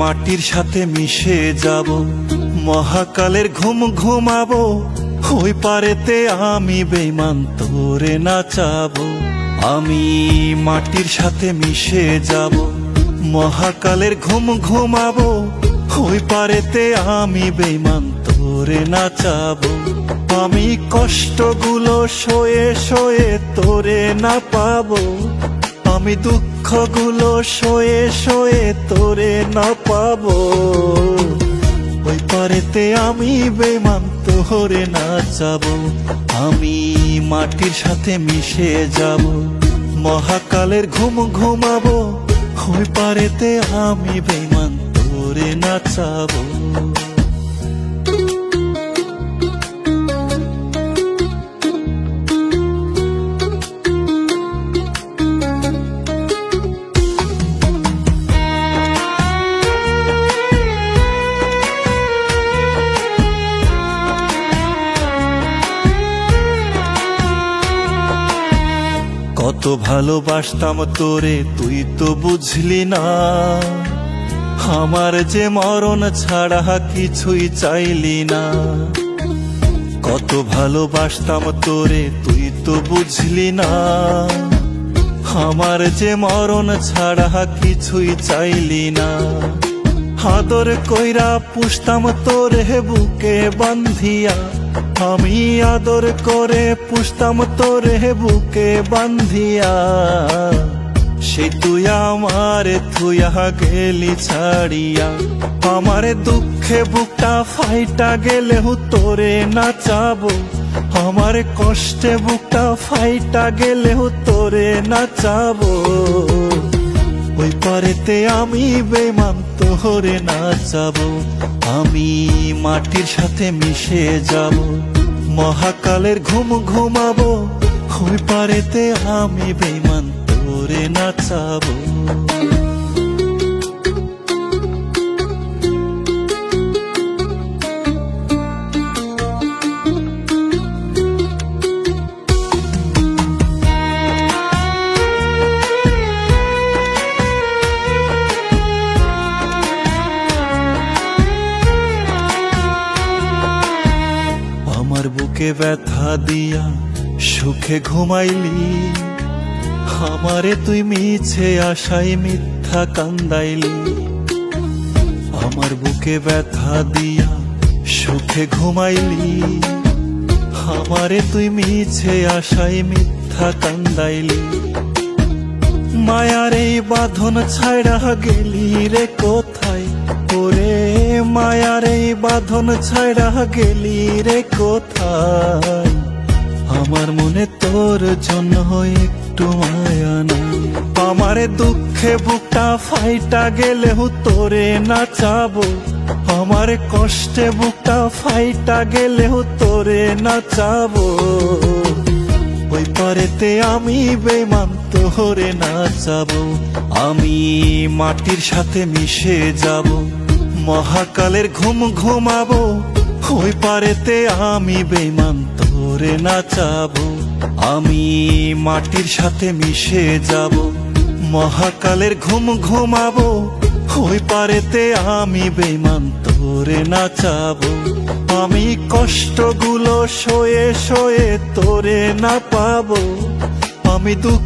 মাটির সাথে মিশে যাব, মহাকালের ঘুম ঘুমাবো, ওই পারেতে আমি বেঈমান তোরে নাচাবো। আমি মাটির সাথে মিশে যাব, মহাকালের ঘুম ঘুমাবো, ওই পারেতে আমি বেঈমান তোরে নাচাবো। আমি কষ্টগুলো সয়ে সয়ে তোরে না পাবো, আমি দুঃখগুলো সয়ে সয়ে তোরে না পাবো। ওই পারেতে আমি বেঈমান তোরে নাচাবো। আমি মাটির সাথে মিশে যাব, মহাকালের ঘুম ঘুমাবো, ওই পারেতে আমি বেঈমান তোরে নাচাবো। কত ভালোবাসতাম তোরে তুই তো বুঝলি না, আমার যে মরণ ছাড়া কিছুই চাইলি না। কত ভালোবাসতাম তোরে তুই তো বুঝলি না, আমার যে মরণ ছাড়া কিছুই চাইলি না। আদর কইরা পুষতাম তোরে বুকে বান্ধিয়া, আমি আদর করে পুষতাম তোরে বুকে বান্ধিয়া। সে তুই আমারে থুইয়া গেলি ছাড়িয়া, আমার দুঃখে বুকটা ফাইটা গেলেও তোরে নাচাবো, আমার কষ্টে বুকটা ফাইটা গেলেও তোরে নাচাবো। ওই পারেতে আমি বেঈমান তোরে নাচাবো। আমি মাটির সাথে মিশে যাব, মহাকালের ঘুম ঘুমাবো, ওই পারেতে আমি বেঈমান তোরে নাচাবো। আমার বুকে ব্যথা দিয়া সুখে ঘুমাইলি, আমারে তুই মিছে আশায় মিথ্যা কান্দাইলি। আমার বুকে ব্যথা দিয়া সুখে ঘুমাইলি, আমারে তুই মিছে আশায় মিথ্যা কান্দাইলি। মায়ার এই বাঁধন ছাইড়া গেলি রে কোথায়, ওরে মায়ার এই বাঁধন ছাইড়া গেলি রে কোথায়। আমার মনে তোর জন্য একটু মায়া নাই, আমার দুঃখে বুকটা ফাইটা গেলেও তোরে নাচাবো, আমার কষ্টে বুকটা ফাইটা গেলেও তোরে নাচাবো। ওই পারেতে আমি বেঈমান তোরে নাচাবো। আমি মাটির সাথে মিশে যাব, মহাকালের ঘুম ঘুমাবো, ওই পারেতে আমি বেঈমান তোরে নাচাবো। আমি মাটির সাথে মিশে যাব, মহাকালের ঘুম ঘুমাবো, ওই পারেতে আমি বেঈমান তোরে নাচাবো। আমি কষ্টগুলো সয়ে সয়ে তোরে না পাবো, আমি দুঃখ